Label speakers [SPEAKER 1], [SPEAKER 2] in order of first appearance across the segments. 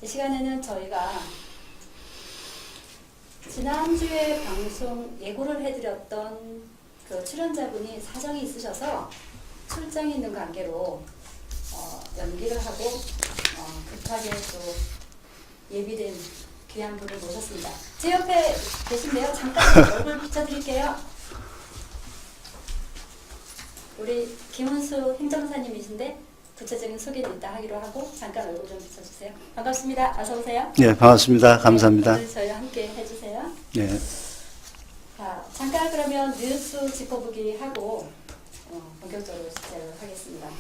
[SPEAKER 1] 이 시간에는 저희가 지난주에 방송 예고를 해드렸던 그 출연자분이 사정이 있으셔서 출장이 있는 관계로 연기를 하고 급하게 또 예비된 귀한 분을 모셨습니다. 제 옆에 계신데요. 잠깐 얼굴 비춰드릴게요. 우리 김은수 행정사님이신데 구체적인 소개는 이따 하기로 하고 잠깐 얼굴 좀 비춰주세요. 반갑습니다. 어서 오세요.
[SPEAKER 2] 네, 반갑습니다. 감사합니다.
[SPEAKER 1] 오늘 저희와 함께 해주세요.
[SPEAKER 2] 네.
[SPEAKER 1] 자, 잠깐 그러면 뉴스 짚어보기 하고 본격적으로 시작을 하겠습니다.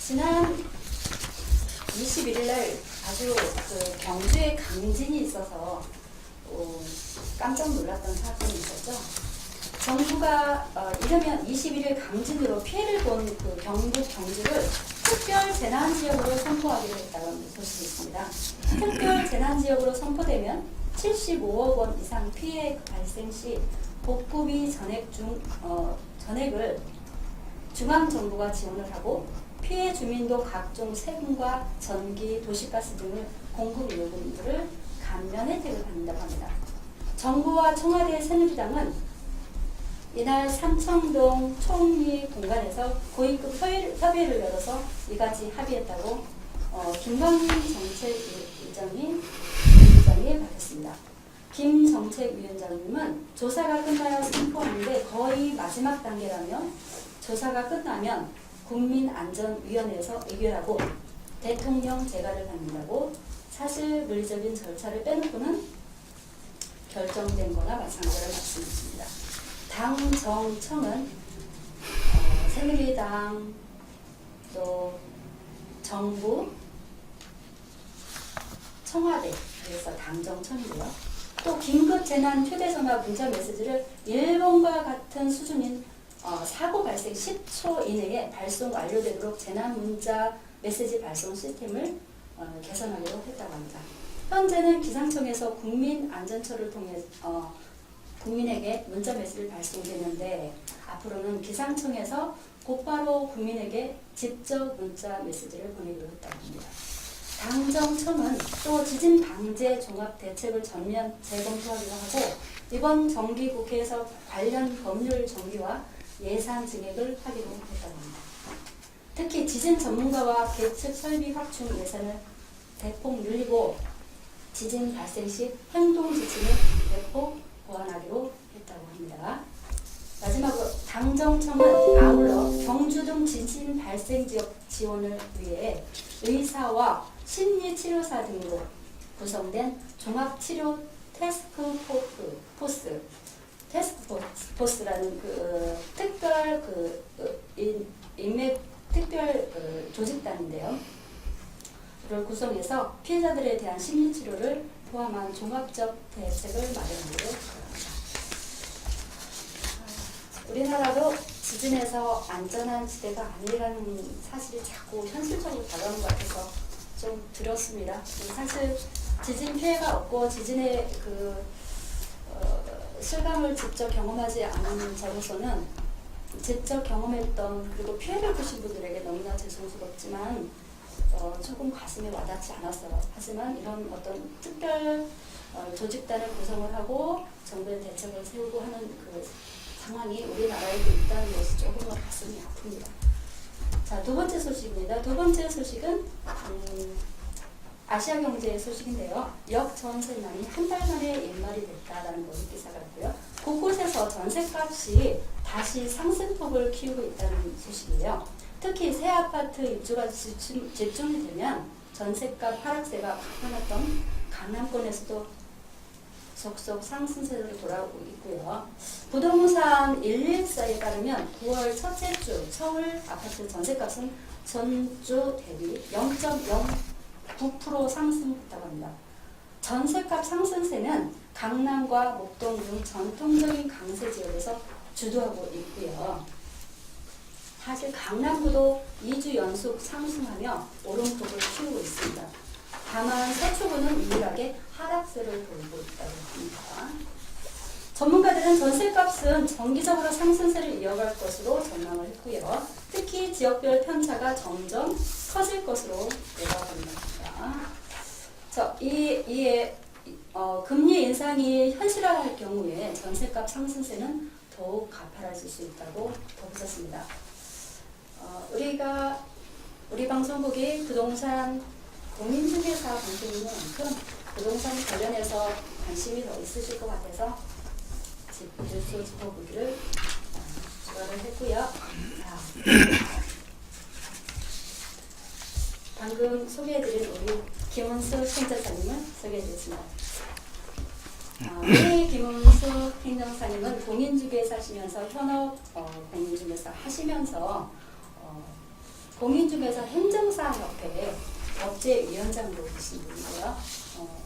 [SPEAKER 1] 지난 21일 날 아주 그 경주에 강진이 있어서 깜짝 놀랐던 사건이 있었죠. 정부가 이르면 21일 강진으로 피해를 본 그 경북 경주를 특별 재난 지역으로 선포하기로 했다는 소식이 있습니다. 특별 재난 지역으로 선포되면 75억 원 이상 피해 발생 시 복구비 전액을 중앙 정부가 지원을 하고 피해 주민도 각종 세금과 전기, 도시가스 등을 공급 요금들을 감면 혜택을 받는다고 합니다. 정부와 청와대 새누리당은 이날 삼청동 총리 공간에서 고위급 협의를 열어서 이같이 합의했다고 김광민 정책위원장이 밝혔습니다. 김 정책위원장님은 조사가 끝나야 선포하는데 거의 마지막 단계라며 조사가 끝나면 국민안전위원회에서 의결하고 대통령 재가를 받는다고 사실 물리적인 절차를 빼놓고는 결정된 거나 마찬가지를 말씀드렸습니다. 당정청은 새누리당 또 정부 청와대 그래서 당정청이고요. 또 긴급재난 휴대전화 문자 메시지를 일본과 같은 수준인 사고 발생 10초 이내에 발송 완료되도록 재난 문자 메시지 발송 시스템을 개선하기로 했다고 합니다. 현재는 기상청에서 국민안전처를 통해 국민에게 문자 메시지를 발송되는데 앞으로는 기상청에서 곧바로 국민에게 직접 문자 메시지를 보내기로 했다고 합니다. 당정청은 또 지진 방제 종합 대책을 전면 재검토하기로 하고 이번 정기국회에서 관련 법률 정비와 예산 증액을 하기로 했다고 합니다. 특히 지진 전문가와 계측 설비 확충 예산을 대폭 늘리고 지진 발생 시 행동 지침을 대폭 보완하기로 했다고 합니다. 마지막으로 당정청은 아울러 경주 등 지진 발생 지역 지원을 위해 의사와 심리치료사 등으로 구성된 종합치료 테스크포스라는 그 특별 인맥 특별 조직단인데요. 를 구성해서 피해자들에 대한 심리치료를 포함한 종합적 대책을 마련하기로 합니다. 우리나라도 지진에서 안전한 지대가 아니라는 사실이 자꾸 현실적으로 다가오는 것 같아서 좀 들었습니다. 사실 지진 피해가 없고 지진의 실감을 직접 경험하지 않은 저로서는 직접 경험했던 그리고 피해를 보신 분들에게 너무나 죄송스럽지만 조금 가슴에 와닿지 않았어요. 하지만 이런 어떤 특별 조직단을 구성을 하고 정부의 대책을 세우고 하는 그 상황이 우리나라에도 있다는 것이 조금 가슴이 아픕니다. 자, 두 번째 소식입니다. 두 번째 소식은 아시아경제 소식인데요. 역전세난이 한 달 만에 일말이 됐다라는 것을 기사가 있고요. 곳곳에서 전세값이 다시 상승폭을 키우고 있다는 소식이에요. 특히 새 아파트 입주가 집중이 되면 전세값 하락세가 나타났던 강남권에서도 속속 상승세로 돌아오고 있고요. 부동산 114에 따르면 9월 첫째 주 서울 아파트 전세값은 전주 대비 0.09% 상승했다고 합니다. 전세값 상승세는 강남과 목동 등 전통적인 강세 지역에서 주도하고 있고요. 사실 강남구도 2주 연속 상승하며 오름폭을 키우고 있습니다. 다만 서초구는 유일하게 하락세를 보이고 있다고 합니다. 전문가들은 일단 전세값은 정기적으로 상승세를 이어갈 것으로 전망을 했고요. 특히 지역별 편차가 점점 커질 것으로 예상됩니다. 자, 금리 인상이 현실화할 경우에 전세값 상승세는 더욱 가파라질 수 있다고 덧붙였습니다. 우리 방송국이 부동산 공인중개사 방송인 만큼 부동산 관련해서 관심이 더 있으실 것 같아서 뉴스 짚어보기를 주관을 했고요. 방금 소개해드린 우리 김은수 행정사님을 소개해드렸습니다. 우리 김은수 행정사님은 공인중개사시면서 현업 공인중개사 하시면서 공인중개사 행정사협회 법제위원장으로 계신 분이고요.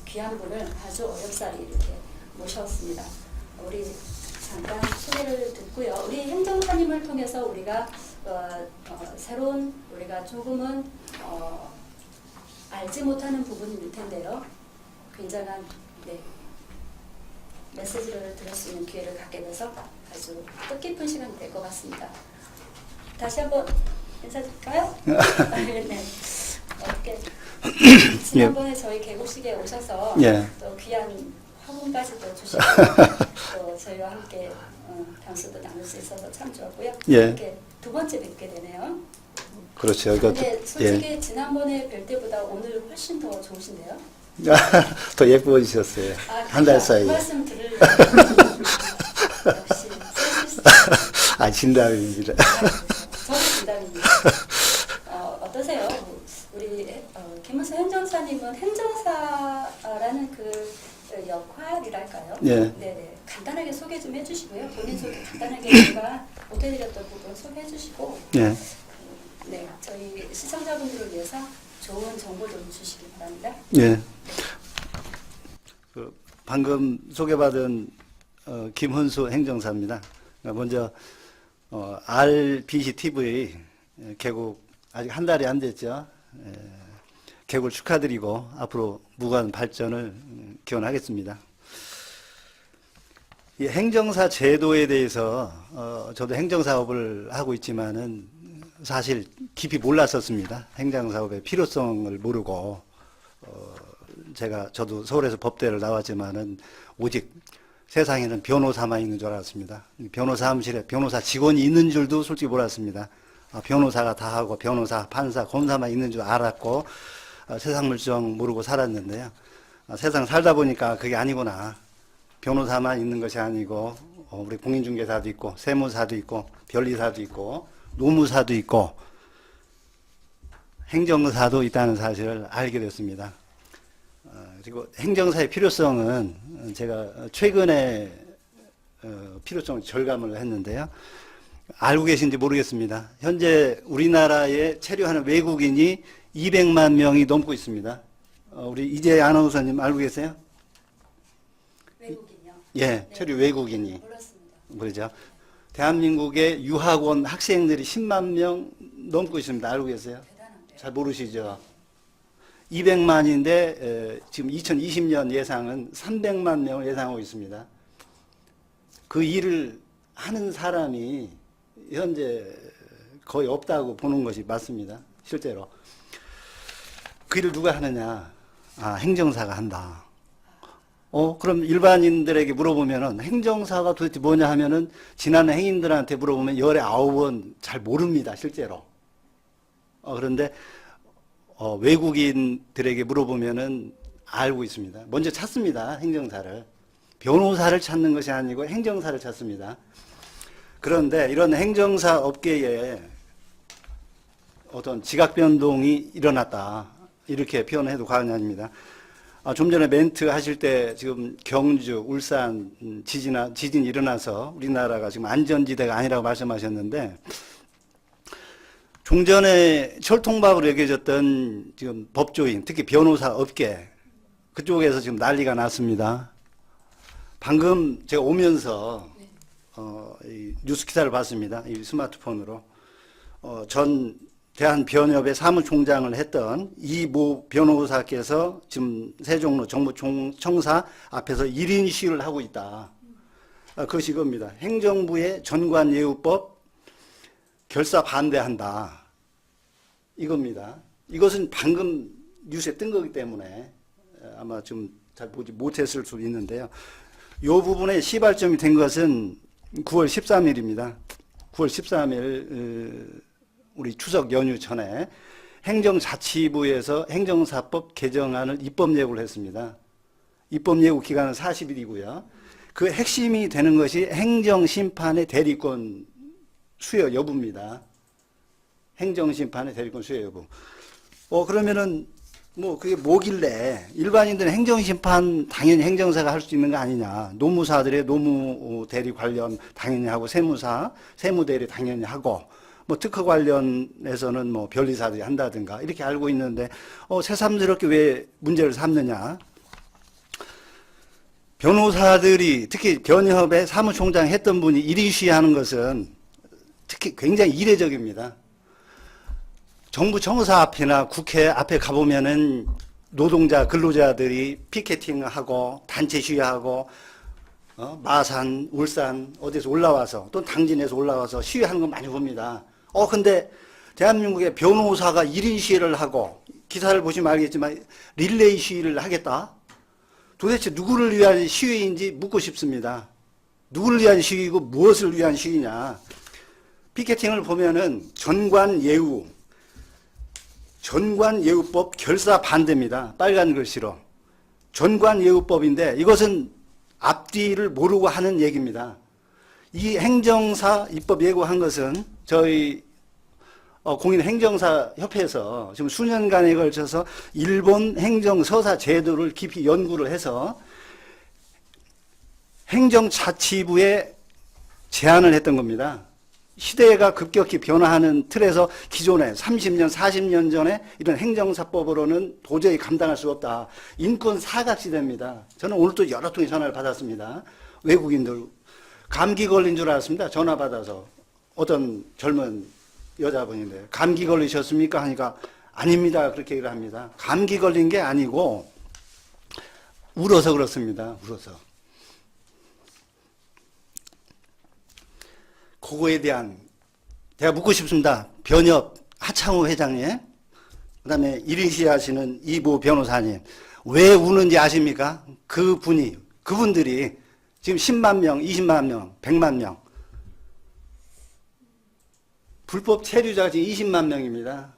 [SPEAKER 1] 귀한 분을 아주 어렵사리 이렇게 모셨습니다. 우리 잠깐 소개를 듣고요. 우리 행정사님을 통해서 우리가 새로운 우리가 조금은 알지 못하는 부분일 텐데요. 굉장한 메시지를 들을 수 있는 기회를 갖게 돼서 아주 뜻깊은 시간이 될 것 같습니다. 다시 한번 인사드릴까요? 네. 어떻게 지난번에 저희 개국식에 오셔서 또 귀한 화분까지 또 주시고 또 저희와 함께 담소도 나눌 수 있어서 참 좋았고요. 이렇게 두 번째 뵙게 되네요.
[SPEAKER 2] 그렇죠.
[SPEAKER 1] 근데 솔직히 지난번에 뵐 때보다 오늘 훨씬 더 좋으신데요?
[SPEAKER 2] 더 예뻐지셨어요. 한 달 사이에.
[SPEAKER 1] 그 말씀 들으려고 역시
[SPEAKER 2] 진담입니다.
[SPEAKER 1] 저도 진담입니다. 어떠세요? 우리 김은수 행정사님은 행정사라는 그 역할이랄까요? 네네. 간단하게 소개 좀 해주시고요. 본인 소개 간단하게 제가 못해드렸던 부분 소개해주시고 저희 시청자분들을 위해서 좋은 정보 좀 주시기 바랍니다.
[SPEAKER 2] 방금 소개받은 김훈수 행정사입니다. 먼저 RBC TV 개국 아직 한 달이 안 됐죠. 개국을 축하드리고 앞으로 무관 발전을 기원하겠습니다. 이 행정사 제도에 대해서 저도 행정사업을 하고 있지만은 사실 깊이 몰랐었습니다. 행정사업의 필요성을 모르고 저도 서울에서 법대를 나왔지만은 오직 세상에는 변호사만 있는 줄 알았습니다. 변호사 사무실에 변호사 직원이 있는 줄도 솔직히 몰랐습니다. 변호사가 다 하고 변호사, 판사, 검사만 있는 줄 알았고 세상 물정 모르고 살았는데요. 세상 살다 보니까 그게 아니구나. 변호사만 있는 것이 아니고 우리 공인중개사도 있고 세무사도 있고 변리사도 있고 노무사도 있고 행정사도 있다는 사실을 알게 됐습니다. 그리고 행정사의 필요성은 제가 최근에 필요성을 절감을 했는데요. 알고 계신지 모르겠습니다. 현재 우리나라에 체류하는 외국인이 200만 명이 넘고 있습니다. 우리 이재 아나운서님 알고 계세요?
[SPEAKER 1] 외국인요?
[SPEAKER 2] 네. 체류 외국인이.
[SPEAKER 1] 몰랐습니다.
[SPEAKER 2] 그러죠. 대한민국의 유학원 학생들이 10만 명 넘고 있습니다. 알고 계세요?
[SPEAKER 1] 대단한데요.
[SPEAKER 2] 잘 모르시죠? 200만인데 지금 2020년 예상은 300만 명을 예상하고 있습니다. 그 일을 하는 사람이 현재 거의 없다고 보는 것이 맞습니다. 실제로. 그 일을 누가 하느냐? 행정사가 한다. 그럼 일반인들에게 물어보면은 행정사가 도대체 뭐냐 하면은 지난 행인들한테 물어보면 열에 9은 잘 모릅니다. 실제로. 그런데 외국인들에게 물어보면은 알고 있습니다. 먼저 찾습니다. 행정사를. 변호사를 찾는 것이 아니고 행정사를 찾습니다. 그런데 이런 행정사 업계에 어떤 지각 변동이 일어났다. 이렇게 표현해도 과언이 아닙니다. 좀 전에 멘트 하실 때 지금 경주, 울산 지진이 일어나서 우리나라가 지금 안전지대가 아니라고 말씀하셨는데 종전에 철통박으로 여겨졌던 지금 법조인, 특히 변호사 업계 그쪽에서 지금 난리가 났습니다. 방금 제가 오면서 이 뉴스 기사를 봤습니다. 이 스마트폰으로 전 대한변협의 사무총장을 했던 이모 변호사께서 지금 세종로 정부청사 앞에서 1인 시위를 하고 있다. 그것이 이겁니다. 행정부의 전관예우법 결사 반대한다. 이겁니다. 이것은 방금 뉴스에 뜬 거기 때문에 아마 좀 잘 보지 못했을 수도 있는데요. 이 부분에 시발점이 된 것은 9월 13일입니다. 9월 13일 우리 추석 연휴 전에 행정자치부에서 행정사법 개정안을 입법 예고를 했습니다. 입법 예고 기간은 40일이고요. 그 핵심이 되는 것이 행정심판의 대리권 수여 여부입니다. 행정심판의 대리권 수여 여부. 그러면은 뭐 그게 뭐길래 일반인들은 행정심판 당연히 행정사가 할 수 있는 거 아니냐. 노무사들의 노무 대리 관련 당연히 하고 세무사, 세무대리 당연히 하고 뭐 특허 관련해서는 뭐 변리사들이 한다든가 이렇게 알고 있는데 새삼스럽게 왜 문제를 삼느냐. 변호사들이 특히 변협의 사무총장 했던 분이 1인 시위하는 것은 특히 굉장히 이례적입니다. 정부 청사 앞이나 국회 앞에 가보면은 노동자, 근로자들이 피켓팅하고 단체 시위하고 마산, 울산 어디서 올라와서 또 당진에서 올라와서 시위하는 거 많이 봅니다. 근데 대한민국의 변호사가 1인 시위를 하고 기사를 보시면 알겠지만 릴레이 시위를 하겠다. 도대체 누구를 위한 시위인지 묻고 싶습니다. 누구를 위한 시위고 무엇을 위한 시위냐. 피켓팅을 보면은 전관예우법 결사 반대입니다. 빨간 글씨로. 전관예우법인데 이것은 앞뒤를 모르고 하는 얘기입니다. 이 행정사 입법 예고한 것은 저희 공인행정사협회에서 지금 수년간에 걸쳐서 일본 행정서사 제도를 깊이 연구를 해서 행정자치부에 제안을 했던 겁니다. 시대가 급격히 변화하는 틀에서 기존에 30년, 40년 전에 이런 행정사법으로는 도저히 감당할 수 없다. 인권 사각지대입니다. 저는 오늘 또 여러 통의 전화를 받았습니다. 외국인들 감기 걸린 줄 알았습니다. 전화 받아서 어떤 젊은 여자분인데 감기 걸리셨습니까? 하니까 아닙니다. 그렇게 얘기를 합니다. 감기 걸린 게 아니고 울어서 그렇습니다. 울어서. 그거에 대한 제가 묻고 싶습니다. 변협 하창우 회장님, 그 다음에 1인 시위하시는 이보 변호사님, 왜 우는지 아십니까? 그분들이 지금 10만 명, 20만 명, 100만 명, 불법 체류자가 지금 20만 명입니다.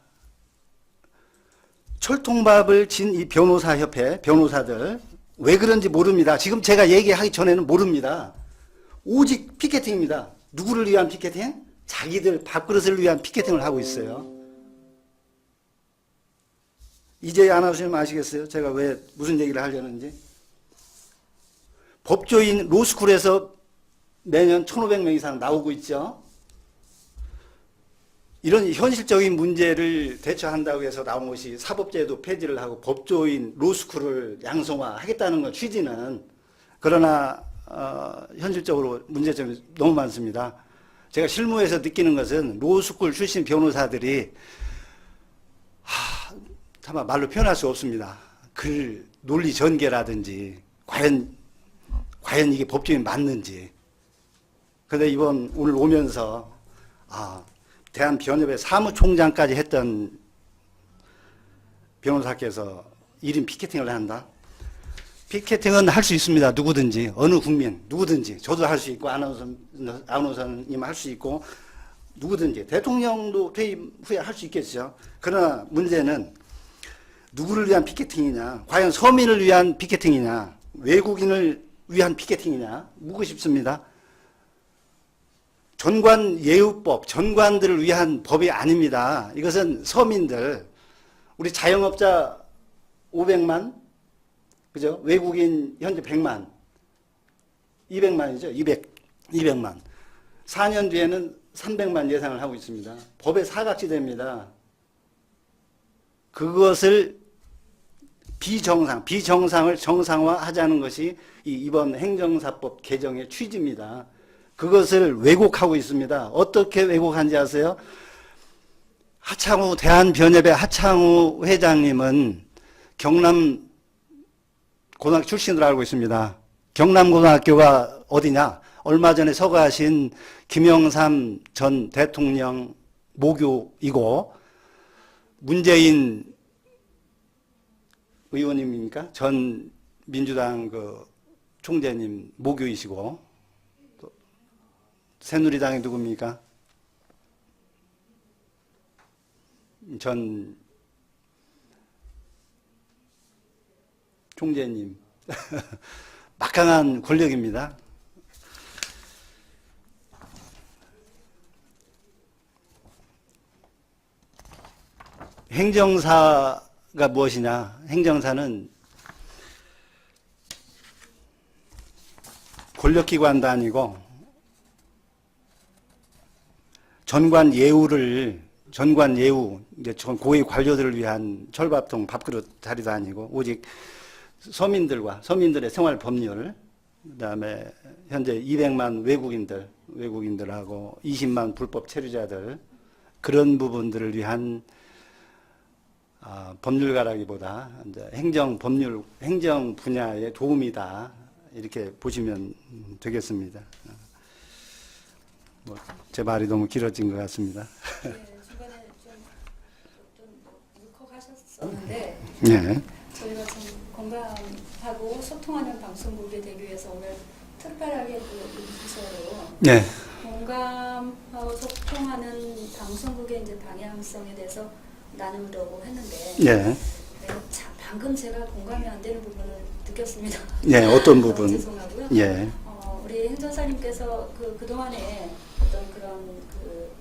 [SPEAKER 2] 철통밥을 진 이 변호사협회, 변호사들, 왜 그런지 모릅니다. 지금 제가 얘기하기 전에는 모릅니다. 오직 피켓팅입니다. 누구를 위한 피켓팅? 자기들 밥그릇을 위한 피켓팅을 하고 있어요. 이제 아나운서님 아시겠어요? 제가 왜 무슨 얘기를 하려는지. 법조인 로스쿨에서 매년 1,500명 이상 나오고 있죠. 이런 현실적인 문제를 대처한다고 해서 나온 것이 사법제도 폐지를 하고 법조인 로스쿨을 양성화하겠다는 건 취지는, 그러나 현실적으로 문제점이 너무 많습니다. 제가 실무에서 느끼는 것은 로스쿨 출신 변호사들이 참 말로 표현할 수 없습니다. 글 논리 전개라든지 과연 이게 법조인 맞는지. 그런데 오늘 오면서 대한변협의 사무총장까지 했던 변호사께서 1인 피켓팅을 한다. 피켓팅은 할 수 있습니다. 누구든지, 어느 국민, 누구든지. 저도 할 수 있고, 아나운서님 할 수 있고, 누구든지. 대통령도 퇴임 후에 할 수 있겠죠. 그러나 문제는 누구를 위한 피켓팅이냐, 과연 서민을 위한 피켓팅이냐, 외국인을 위한 피켓팅이냐, 묻고 싶습니다. 전관예우법, 전관들을 위한 법이 아닙니다. 이것은 서민들, 우리 자영업자 500만, 그죠? 외국인 현재 100만, 200만이죠? 200만. 4년 뒤에는 300만 예상을 하고 있습니다. 법의 사각지대입니다. 그것을 비정상을 정상화하자는 것이 이번 행정사법 개정의 취지입니다. 그것을 왜곡하고 있습니다. 어떻게 왜곡한지 아세요? 대한변협의 하창우 회장님은 경남 고등학교 출신으로 알고 있습니다. 경남고등학교가 어디냐? 얼마 전에 서거하신 김영삼 전 대통령 모교이고 문재인 의원님입니까? 전 민주당 그 총재님 모교이시고 또 새누리당이 누굽니까? 전 총재님 막강한 권력입니다. 행정사가 무엇이냐? 행정사는 권력기관도 아니고 전관 예우, 이제 고위 관료들을 위한 철밥통 밥그릇 자리도 아니고 오직 서민들의 생활 법률, 그다음에 현재 200만 외국인들하고 20만 불법 체류자들 그런 부분들을 위한 법률가라기보다 이제 행정 분야의 도움이다 이렇게 보시면 되겠습니다. 제 말이 너무 길어진 것 같습니다.
[SPEAKER 1] 네, 중간에 좀 울컥하셨었는데
[SPEAKER 2] 네.
[SPEAKER 1] 저희가 참 공감하고 소통하는 방송국이 되기 위해서 오늘 특별하게 그 부서로
[SPEAKER 2] 네.
[SPEAKER 1] 공감하고 소통하는 방송국의 이제 방향성에 대해서 나누려고 했는데
[SPEAKER 2] 네.
[SPEAKER 1] 참 방금 제가 공감이 안 되는 부분을 느꼈습니다.
[SPEAKER 2] 네, 어떤 부분?
[SPEAKER 1] 죄송하고요.
[SPEAKER 2] 예.
[SPEAKER 1] 우리 행정사님께서 그동안에 어떤 그런 그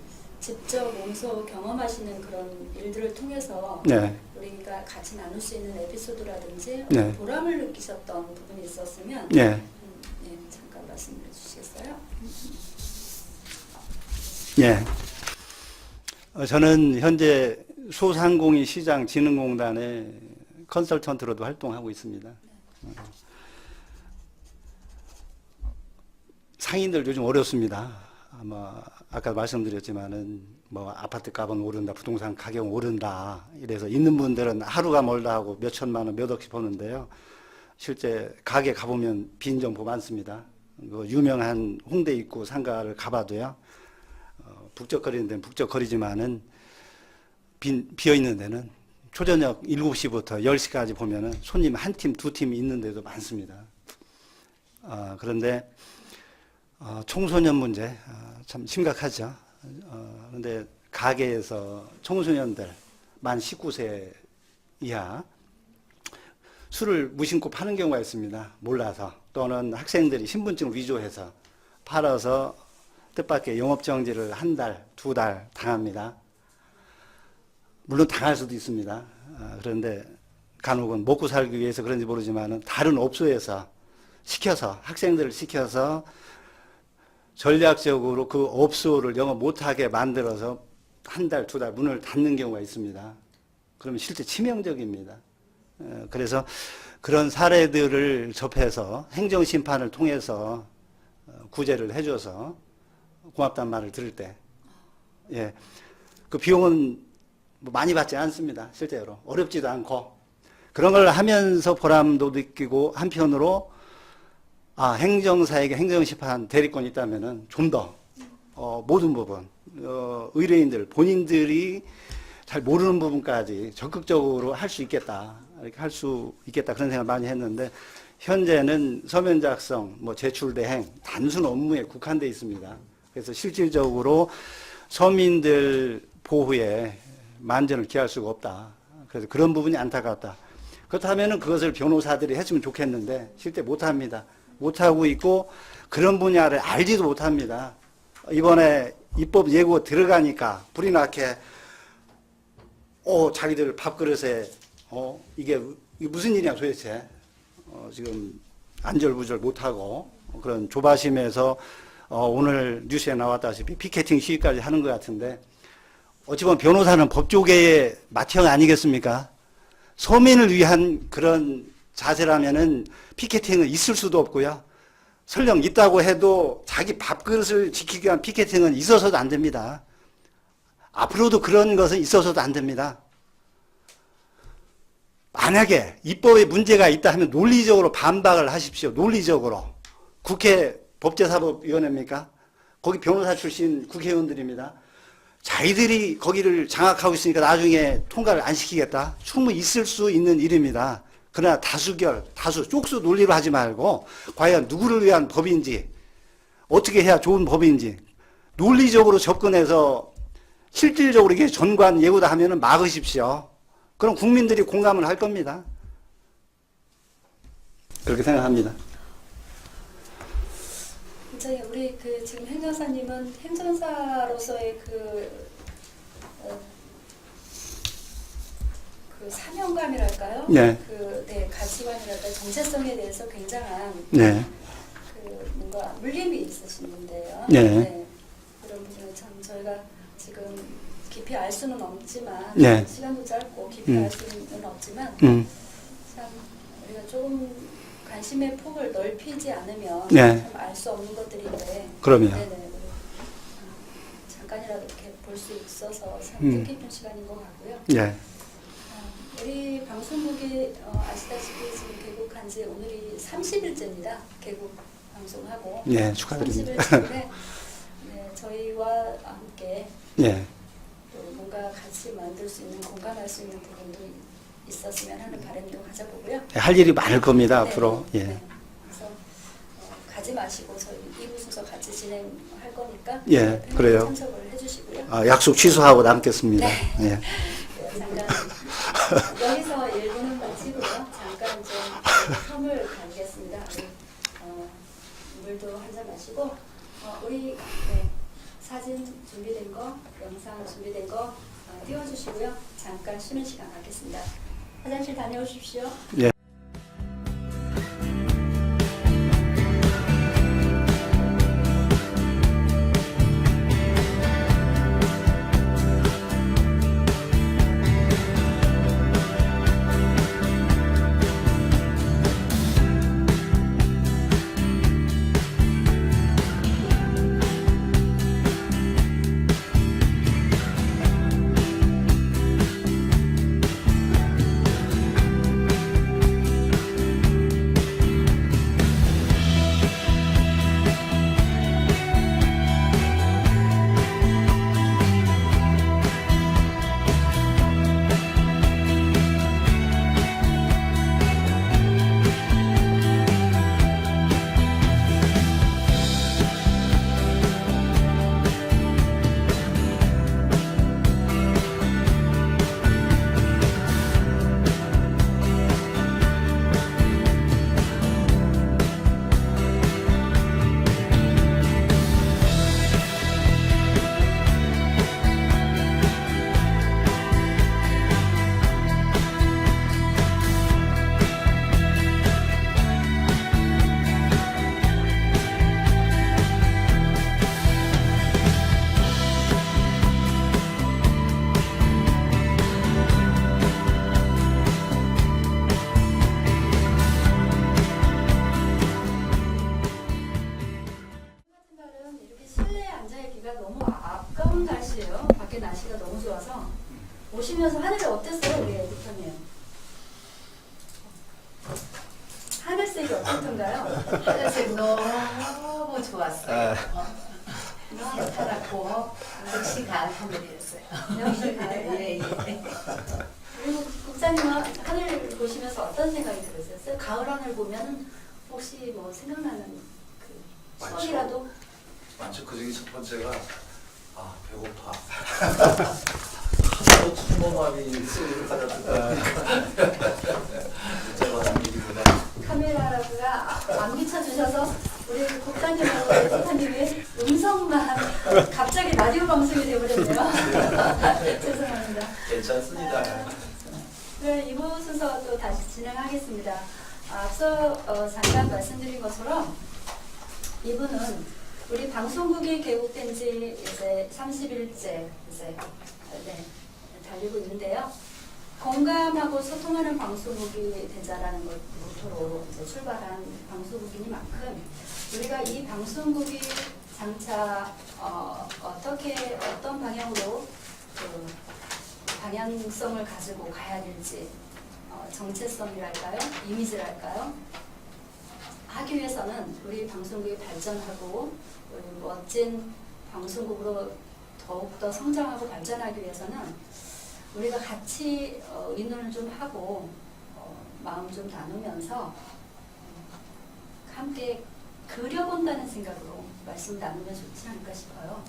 [SPEAKER 1] 직접 몸소 경험하시는 그런 일들을 통해서
[SPEAKER 2] 네.
[SPEAKER 1] 우리가 같이 나눌 수 있는 에피소드라든지
[SPEAKER 2] 네.
[SPEAKER 1] 보람을 느끼셨던 부분이 있었으면
[SPEAKER 2] 네.
[SPEAKER 1] 네, 잠깐 말씀해 주시겠어요?
[SPEAKER 2] 예. 저는 현재 소상공인 시장 진흥공단의 컨설턴트로도 활동하고 있습니다. 상인들 요즘 어렵습니다. 아마 아까 말씀드렸지만은 뭐 아파트 값은 오른다, 부동산 가격 오른다. 이래서 있는 분들은 하루가 멀다 하고 몇 천만 원, 몇 억씩 버는데요. 실제 가게 가보면 빈 점포 많습니다. 그 유명한 홍대 입구 상가를 가봐도요. 북적거리는 데는 북적거리지만은 비어 있는 데는 초저녁 7시부터 10시까지 보면은 손님 한 팀, 두 팀 있는 데도 많습니다. 그런데 청소년 문제 참 심각하죠. 그런데 가게에서 청소년들 만 19세 이하 술을 무심코 파는 경우가 있습니다. 몰라서 또는 학생들이 신분증을 위조해서 팔아서 뜻밖의 영업정지를 한 달, 두 달 당합니다. 물론 당할 수도 있습니다. 그런데 간혹은 먹고 살기 위해서 그런지 모르지만 다른 업소에서 학생들을 시켜서 전략적으로 그 업소를 영업 못하게 만들어서 한 달, 두 달 문을 닫는 경우가 있습니다. 그러면 실제 치명적입니다. 그래서 그런 사례들을 접해서 행정심판을 통해서 구제를 해줘서 고맙다는 말을 들을 때, 예, 그 비용은 뭐 많이 받지 않습니다. 실제로 어렵지도 않고 그런 걸 하면서 보람도 느끼고 한편으로 행정사에게 행정심판 대리권이 있다면은 좀 더 모든 부분 의뢰인들 본인들이 잘 모르는 부분까지 적극적으로 할 수 있겠다, 이렇게 할 수 있겠다 그런 생각을 많이 했는데 현재는 서면 작성, 뭐 제출 대행 단순 업무에 국한돼 있습니다. 그래서 실질적으로 서민들 보호에 만전을 기할 수가 없다. 그래서 그런 부분이 안타깝다. 그렇다면은 그것을 변호사들이 했으면 좋겠는데 실제 못합니다. 못하고 있고 그런 분야를 알지도 못합니다. 이번에 입법 예고 들어가니까 불이 나게 자기들 밥그릇에 이게 무슨 일이냐 도대체 지금 안절부절 못하고 그런 조바심에서 오늘 뉴스에 나왔다시피 피켓팅 시위까지 하는 것 같은데 어찌 보면 변호사는 법조계의 맏형 아니겠습니까? 서민을 위한 그런 자세라면은 피켓팅은 있을 수도 없고요. 설령 있다고 해도 자기 밥그릇을 지키기 위한 피켓팅은 있어서도 안 됩니다. 앞으로도 그런 것은 있어서도 안 됩니다. 만약에 입법에 문제가 있다 하면 논리적으로 반박을 하십시오. 논리적으로. 국회 법제사법위원회입니까? 거기 변호사 출신 국회의원들입니다. 자기들이 거기를 장악하고 있으니까 나중에 통과를 안 시키겠다. 충분히 있을 수 있는 일입니다. 그러나 다수, 쪽수 논리로 하지 말고 과연 누구를 위한 법인지 어떻게 해야 좋은 법인지 논리적으로 접근해서 실질적으로 이게 전관 예우다 하면은 막으십시오. 그럼 국민들이 공감을 할 겁니다. 그렇게 생각합니다.
[SPEAKER 1] 저희 우리 그 지금 행정사님은 행정사로서의 그 사명감이랄까요?
[SPEAKER 2] 네.
[SPEAKER 1] 가치관이랄까요? 정체성에 대해서 굉장한
[SPEAKER 2] 네.
[SPEAKER 1] 그 뭔가 물림이 있으신 분인데요.
[SPEAKER 2] 네.
[SPEAKER 1] 그런 부분을 참 저희가 지금 깊이 알 수는 없지만
[SPEAKER 2] 네.
[SPEAKER 1] 시간도 짧고 깊이 알 수는 없지만 참 우리가 조금 관심의 폭을 넓히지 않으면
[SPEAKER 2] 네.
[SPEAKER 1] 참 알 수 없는 것들인데
[SPEAKER 2] 그럼요.
[SPEAKER 1] 네네. 잠깐이라도 이렇게 볼 수 있어서 참 뜻깊은 시간인 것 같고요.
[SPEAKER 2] 네.
[SPEAKER 1] 우리 방송국이 아시다시피 지금 개국한 지 오늘이 30일째입니다. 개국 방송하고
[SPEAKER 2] 네, 축하드립니다.
[SPEAKER 1] 30일째인데 네, 저희와 함께
[SPEAKER 2] 네.
[SPEAKER 1] 또 뭔가 같이 만들 수 있는 공감할 수 있는 부분도 있었으면 하는 바람도 가져보고요.
[SPEAKER 2] 할 일이 많을 겁니다,
[SPEAKER 1] 네,
[SPEAKER 2] 앞으로.
[SPEAKER 1] 네,
[SPEAKER 2] 예.
[SPEAKER 1] 네. 그래서 가지 마시고 저희 2부 순서 같이 진행할 거니까
[SPEAKER 2] 예, 그래요.
[SPEAKER 1] 참석을 해주시고요.
[SPEAKER 2] 약속 취소하고 남겠습니다.
[SPEAKER 1] 네.
[SPEAKER 2] 예.
[SPEAKER 1] 네, 잠깐 여기서 1부는 마치고요. 잠깐 좀 섬을 가겠습니다. 물도 한잔 마시고 우리 사진 준비된 거, 영상 준비된 거 띄워주시고요. 잠깐 쉬는 시간 갖겠습니다. 화장실 다녀오십시오.
[SPEAKER 2] 예.
[SPEAKER 1] 아까운 날씨예요. 밖에 날씨가 너무 좋아서 오시면서 하늘이 어땠어요, 우리 에디터님? 하늘색이 어떻던가요?
[SPEAKER 3] 하늘색 너무 좋았어요. 너무 살았고 역시 가을 하늘이었어요.
[SPEAKER 1] 역시 가을.
[SPEAKER 3] 예.
[SPEAKER 1] 그리고 국장님은 하늘 보시면서 어떤 생각이 들으셨어요? 가을 하늘 보면 혹시 뭐 생각나는 그 추억이라도?
[SPEAKER 4] 많죠. 그중에 첫 번째가 배고파. 하도 충고마비 소리를 받았던 문자받은 일이구나.
[SPEAKER 1] 카메라가 안 비춰주셔서 우리 국장님하고 에디터님의 음성만 갑자기 라디오 방송이 되어버렸네요. 죄송합니다.
[SPEAKER 4] 괜찮습니다.
[SPEAKER 1] 네, 2부 순서 또 다시 진행하겠습니다. 앞서 잠깐 말씀드린 것처럼 2부는 우리 방송국이 개국된 지 이제 30일째 달리고 있는데요. 공감하고 소통하는 방송국이 되자라는 걸 모토로 이제 출발한 방송국이니만큼 우리가 이 방송국이 장차 어떤 방향으로 그 방향성을 가지고 가야 될지 정체성이랄까요? 이미지랄까요? 하기 위해서는 우리 방송국이 발전하고 우리 멋진 방송국으로 더욱더 성장하고 발전하기 위해서는 우리가 같이 의논을 좀 하고 마음 좀 나누면서 함께 그려본다는 생각으로 말씀 나누면 좋지 않을까 싶어요.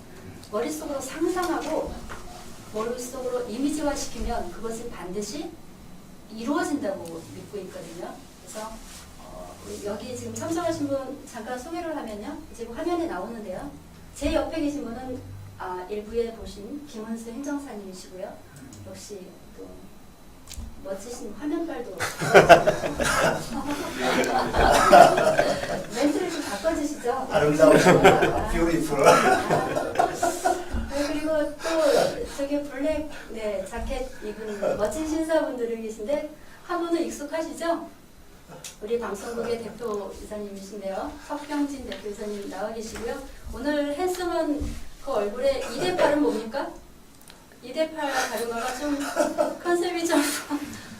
[SPEAKER 1] 머릿속으로 상상하고 머릿속으로 이미지화시키면 그것이 반드시 이루어진다고 믿고 있거든요. 그래서 여기 지금 참석하신 분 잠깐 소개를 하면요. 지금 화면에 나오는데요. 제 옆에 계신 분은 일부에 보신 김은수 행정사님이시고요. 역시 또 멋지신 화면빨도 멘트를 좀 바꿔주시죠.
[SPEAKER 2] 아름다우시고 뷰티풀.
[SPEAKER 1] 그리고 또 저기 블랙 자켓 입은 멋진 신사분들이 계신데 한 분은 익숙하시죠? 우리 방송국의 대표 이사님이신데요. 석병진 대표 이사님 나와 계시고요. 오늘 핸섬한 그 얼굴에 2대8은 뭡니까? 2대8 가르마가 좀 컨셉이 좀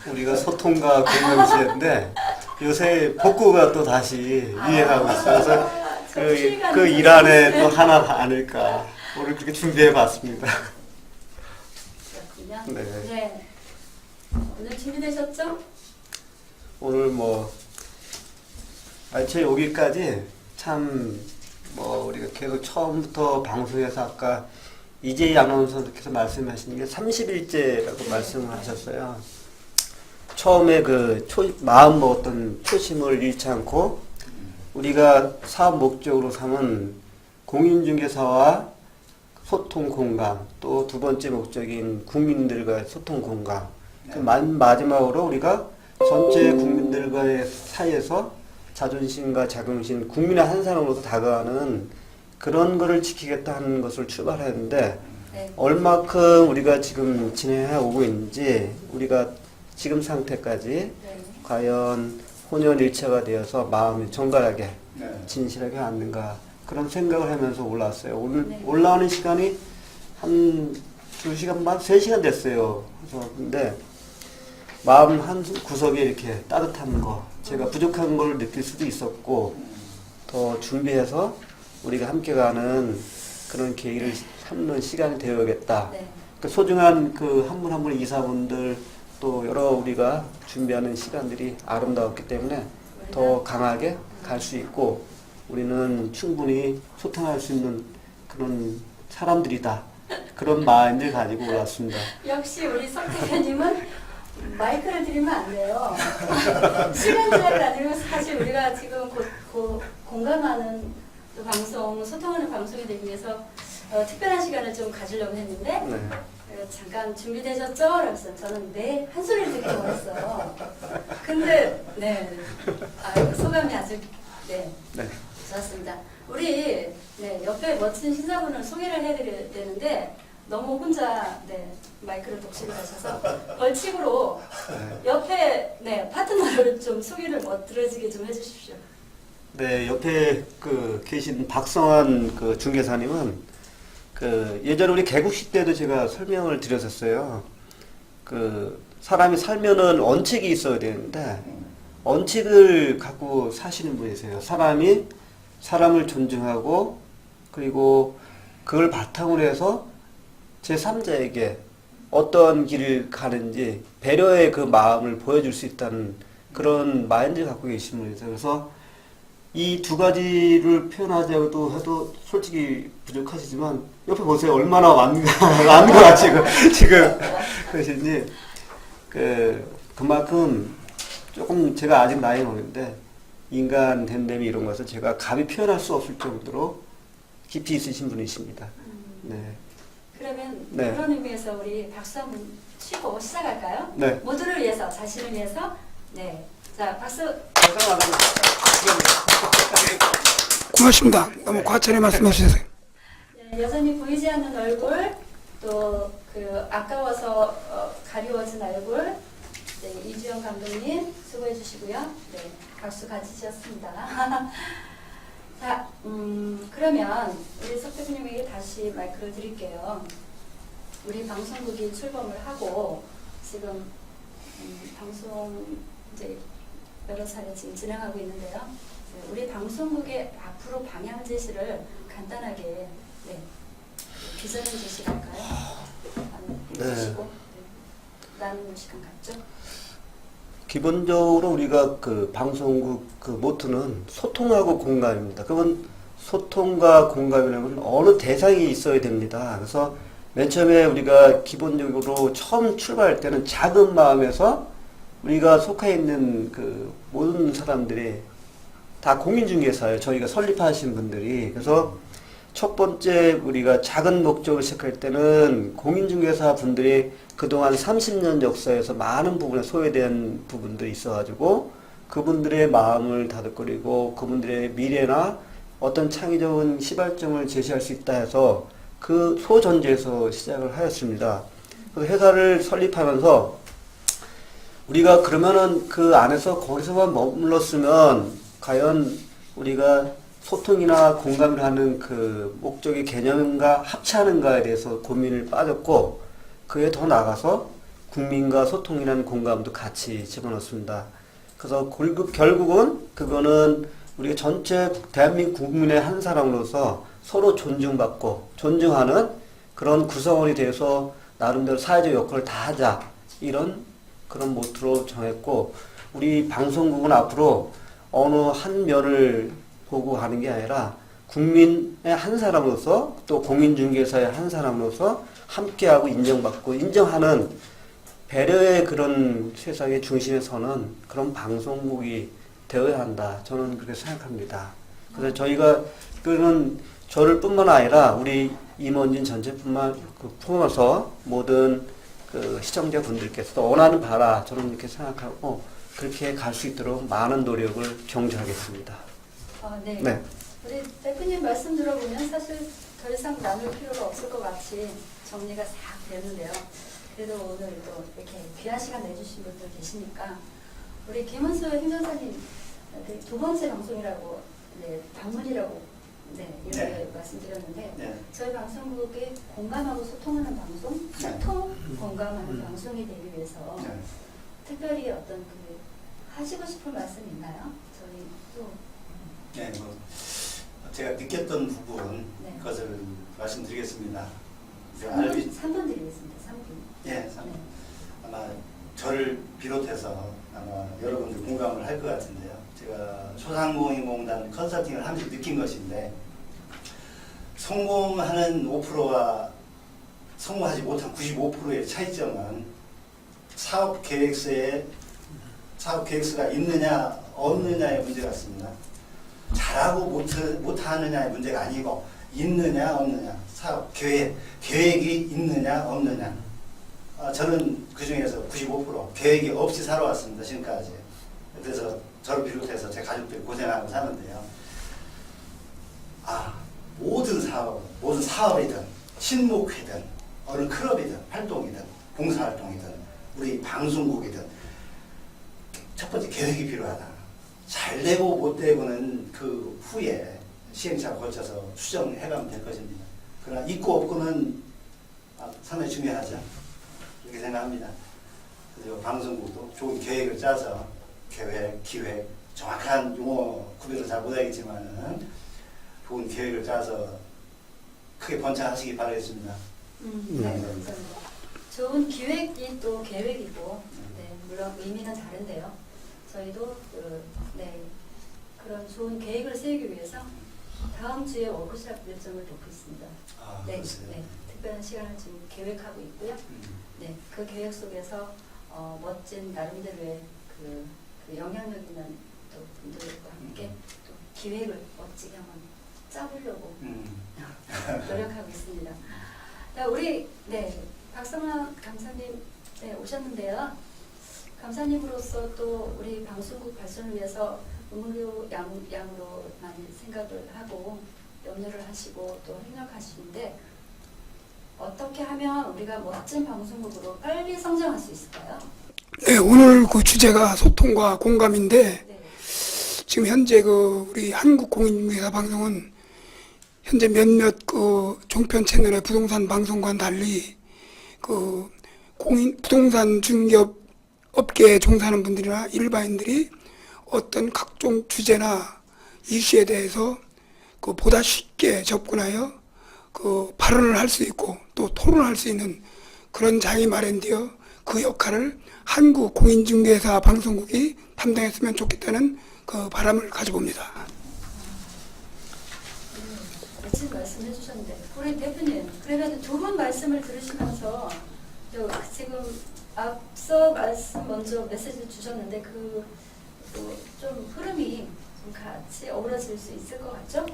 [SPEAKER 5] 우리가 소통과 공감시대인데 요새 복고가 또 다시 유행하고 있어서 그 일 안에 또 하나 아닐까 오늘 그렇게 준비해봤습니다.
[SPEAKER 1] 그렇군요.
[SPEAKER 5] 네.
[SPEAKER 1] 네. 오늘 준비되셨죠?
[SPEAKER 5] 오늘 제 여기까지 참 우리가 계속 처음부터 방송에서 아까 이재희 아나운서께서 말씀하신 게 30일째라고 말씀을 하셨어요. 처음에 마음 먹었던 초심을 잃지 않고 우리가 사업 목적으로 삼은 공인중개사와 소통 공감, 또 두 번째 목적인 국민들과의 소통 공감, 마지막으로 우리가 전체 국민들과의 사이에서 자존심과 자긍심, 국민의 한 사람으로서 다가가는 그런 거를 지키겠다 하는 것을 출발했는데
[SPEAKER 1] 네.
[SPEAKER 5] 얼마큼 우리가 지금 진행해 오고 있는지 우리가 지금 상태까지
[SPEAKER 1] 네.
[SPEAKER 5] 과연 혼연일체가 되어서 마음이 정갈하게
[SPEAKER 2] 네.
[SPEAKER 5] 진실하게 왔는가 그런 생각을 하면서 올라왔어요. 오늘
[SPEAKER 1] 네.
[SPEAKER 5] 올라오는 시간이 한 2시간 반, 3시간 됐어요. 그래서 근데 마음 한 구석에 이렇게 따뜻한 거, 제가 부족한 걸 느낄 수도 있었고 더 준비해서 우리가 함께 가는 그런 계기를 삼는 시간이 되어야겠다.
[SPEAKER 1] 네.
[SPEAKER 5] 그 소중한 그 한 분 한 분 이사분들 또 여러 우리가 준비하는 시간들이 아름다웠기 때문에 더 강하게 갈 수 있고 우리는 충분히 소통할 수 있는 그런 사람들이다. 그런 마인드를 가지고 올랐습니다.
[SPEAKER 1] 역시 우리 석 대표님은 마이크를 드리면 안 돼요. 시간 제약을 안 드리면 사실 우리가 지금 공감하는 또 방송, 소통하는 방송이 되기 위해서 특별한 시간을 좀 가지려고 했는데
[SPEAKER 5] 네.
[SPEAKER 1] 잠깐 준비되셨죠? 그래서 저는 네 한 소리를 듣게 원했어요. 근데 네 소감이 아주 네 좋았습니다. 우리 옆에 멋진 신사분을 소개를 해드려야 되는데 너무 혼자 마이크를 독식을 하셔서 벌칙으로 옆에 파트너를 좀 소개를 멋들어지게 좀 해주십시오.
[SPEAKER 5] 네, 옆에 계신 박성환 중개사님은 예전에 우리 개국식 때도 제가 설명을 드렸었어요. 사람이 살면은 원칙이 있어야 되는데 원칙을 갖고 사시는 분이세요. 사람이 사람을 존중하고 그리고 그걸 바탕으로 해서 제3자에게 어떤 길을 가는지 배려의 그 마음을 보여줄 수 있다는 그런 마인드를 갖고 계신 분이세요. 그래서 이 두 가지를 표현하자고 해도 솔직히 부족하시지만 옆에 보세요. 얼마나 완고가 지금 그러시니 그만큼 조금 제가 아직 나이는 어린데 인간 됨됨이 이런 것을 제가 감히 표현할 수 없을 정도로 깊이 있으신 분이십니다. 네.
[SPEAKER 1] 그러면
[SPEAKER 5] 네.
[SPEAKER 1] 그런 의미에서 우리 박수 한번 치고 시작할까요?
[SPEAKER 5] 네.
[SPEAKER 1] 모두를 위해서, 자신을 위해서. 네. 자, 박수.
[SPEAKER 6] 고맙습니다. 너무 과찬에 말씀해 주세요.
[SPEAKER 1] 네, 여전히 보이지 않는 얼굴, 또 아까워서 가리워진 얼굴. 네, 이주영 감독님 수고해 주시고요. 네, 박수 같이 주셨습니다. 자, 그러면 우리 석 대표님에게 다시 마이크를 드릴게요. 우리 방송국이 출범을 하고 지금 방송 이제 여러 차례 지금 진행하고 있는데요. 우리 방송국의 앞으로 방향 제시를 간단하게 비전을 제시할까요? 해주시고 나누는 시간 갖죠?
[SPEAKER 5] 기본적으로 우리가 그 방송국 그 모토는 소통하고 공감입니다. 그건 소통과 공감이라면 어느 대상이 있어야 됩니다. 그래서 맨 처음에 우리가 기본적으로 처음 출발할 때는 작은 마음에서 우리가 속해 있는 그 모든 사람들이 다 공인중개사예요. 저희가 설립하신 분들이. 그래서 첫 번째 우리가 작은 목적을 시작할 때는 공인중개사 분들이 그동안 30년 역사에서 많은 부분에 소외된 부분들이 있어가지고 그분들의 마음을 다독거리고 그분들의 미래나 어떤 창의적인 시발점을 제시할 수 있다 해서 그 소전제에서 시작을 하였습니다. 그 회사를 설립하면서 우리가 그러면은 그 안에서 거기서만 머물렀으면 과연 우리가 소통이나 공감을 하는 그 목적의 개념과 합치하는가에 대해서 고민을 빠졌고 그에 더 나아가서 국민과 소통이라는 공감도 같이 집어넣습니다. 그래서 결국은 그거는 우리가 전체 대한민국 국민의 한 사람으로서 서로 존중받고 존중하는 그런 구성원이 돼서 나름대로 사회적 역할을 다 하자 이런 그런 모토로 정했고 우리 방송국은 앞으로 어느 한 면을 보고 가는 게 아니라 국민의 한 사람으로서 또 공인중개사의 한 사람으로서 함께하고 인정받고 인정하는 배려의 그런 세상의 중심에 서는 그런 방송국이 되어야 한다. 저는 그렇게 생각합니다. 그래서 저희가 그는 저를 뿐만 아니라 우리 임원진 전체뿐만 포함해서 모든 그 시청자분들께서도 원하는 바라 저는 이렇게 생각하고 그렇게 갈 수 있도록 많은 노력을 경주하겠습니다.
[SPEAKER 1] 네.
[SPEAKER 5] 네.
[SPEAKER 1] 우리 대표님 말씀 들어보면 사실 더 이상 나눌 필요가 없을 것 같이 정리가 싹 되는데요. 그래도 오늘 또 이렇게 귀한 시간 내주신 분들 계시니까 우리 김은수 행정사님 두 번째 방송이라고 방문이라고 이렇게 말씀드렸는데 저희 방송국이 공감하고 소통하는 방송, 소통 공감하는 방송이 되기 위해서 특별히 어떤 그 하시고 싶은 말씀 있나요? 저희 또
[SPEAKER 2] 네, 뭐 제가 느꼈던 부분 그것을 말씀드리겠습니다.
[SPEAKER 1] 3분 드리겠습니다. 3분.
[SPEAKER 2] 예, 아마 저를 비롯해서 아마 여러분들 공감을 할 것 같은데요. 제가 소상공인공단 컨설팅을 하면서 느낀 것인데 성공하는 5%와 성공하지 못한 95%의 차이점은 사업 계획서가 있느냐 없느냐의 문제 같습니다. 잘하고 못하느냐의 문제가 아니고 있느냐 없느냐 사업 계획이 있느냐 없느냐 저는 그 중에서 95% 계획이 없이 살아왔습니다. 지금까지. 그래서 저를 비롯해서 제 가족들이 고생하고 사는데요. 모든 사업이든 친목회든 어느 클럽이든 활동이든 봉사활동이든 우리 방송국이든 첫 번째 계획이 필요하다. 잘 되고 못 되고는 그 후에 시행착오 거쳐서 수정해가면 될 것입니다. 그러나 있고 없고는 상당히 중요하죠. 이렇게 생각합니다. 그리고 방송국도 좋은 계획을 짜서 계획, 기획, 정확한 용어 구별을 잘 못하겠지만은 좋은 계획을 짜서 크게 번창하시기 바라겠습니다.
[SPEAKER 1] 네, 감사합니다. 좋은 기획이 또 계획이고, 물론 의미는 다른데요. 저희도 그런 좋은 계획을 세우기 위해서 다음 주에 워크숍 일정을 놓고 있습니다. 특별한 시간을 지금 계획하고 있고요. 그 계획 속에서 멋진 나름대로의 그 영향력 있는 또 분들과 함께 또 기획을 멋지게 한번 짜보려고 노력하고 있습니다. 우리 박성환 감사님 오셨는데요. 감사님으로서 또 우리 방송국 발전을 위해서 의무료 양으로 많이 생각을 하고 염려를 하시고 또 협력하시는데 어떻게 하면 우리가 멋진 방송국으로 빨리 성장할 수 있을까요?
[SPEAKER 6] 네, 오늘 그 주제가 소통과 공감인데 지금 현재 그 우리 한국공인중개사 방송은 현재 몇몇 그 종편 채널의 부동산 방송과는 달리 그 부동산 중개업 업계에 종사하는 분들이나 일반인들이 어떤 각종 주제나 이슈에 대해서 그 보다 쉽게 접근하여 그 발언을 할 수 있고 또 토론할 수 있는 그런 장이 마련되어 그 역할을 한국공인중개사 방송국이 담당했으면 좋겠다는 그 바람을 가져봅니다.
[SPEAKER 1] 멋진 말씀해 주셨는데 우리 대표님 그래가지고 두 분 말씀을 들으시면서 지금 앞서 말씀 먼저 메시지 주셨는데 그 좀 흐름이 좀 같이 어우러질 수 있을 것 같죠?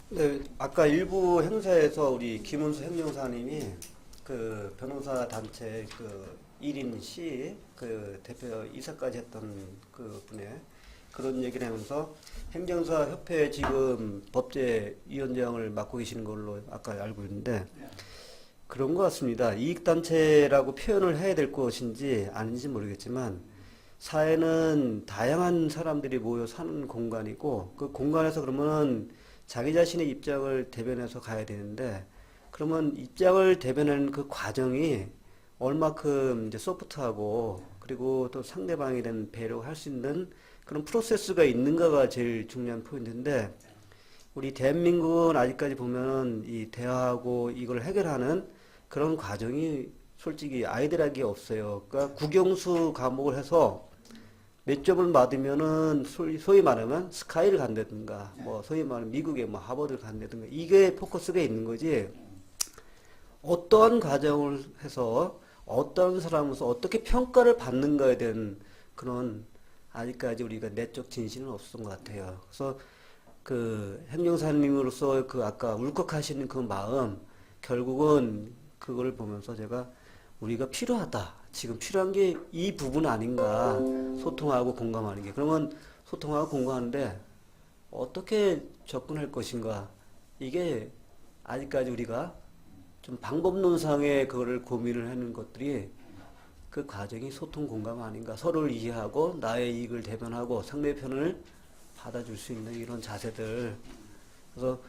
[SPEAKER 5] 네, 아까 일부 행사에서 우리 김은수 행정사님이 그 변호사 단체 그 1인 시 그 대표 이사까지 했던 그 분의 그런 얘기를 하면서 행정사 협회 지금 법제위원장을 맡고 계시는 걸로 아까 알고 있는데 그런 것 같습니다. 이익단체라고 표현을 해야 될 것인지 아닌지 모르겠지만 사회는 다양한 사람들이 모여 사는 공간이고 그 공간에서 그러면은 자기 자신의 입장을 대변해서 가야 되는데 그러면 입장을 대변하는 그 과정이 얼마큼 이제 소프트하고 그리고 또 상대방에 대한 배려할 수 있는 그런 프로세스가 있는가가 제일 중요한 포인트인데 우리 대한민국은 아직까지 보면은 이 대화하고 이걸 해결하는 그런 과정이 솔직히 아이들에게 없어요. 그러니까 국영수 과목을 해서 몇 점을 받으면은 소위 말하면 스카이를 간다든가 뭐 소위 말하면 미국의 뭐 하버드를 간다든가 이게 포커스가 있는 거지 어떠한 과정을 해서 어떤 사람으로서 어떻게 평가를 받는가에 대한 그런 아직까지 우리가 내적 진실은 없었던 것 같아요. 그래서 그 행정사님으로서 그 아까 울컥하시는 그 마음 결국은 그걸 보면서 제가 우리가 필요하다. 지금 필요한 게 이 부분 아닌가. 소통하고 공감하는 게. 그러면 소통하고 공감하는데 어떻게 접근할 것인가. 이게 아직까지 우리가 좀 방법론상의 그거를 고민을 하는 것들이 그 과정이 소통 공감 아닌가. 서로를 이해하고 나의 이익을 대변하고 상대편을 받아줄 수 있는 이런 자세들. 그래서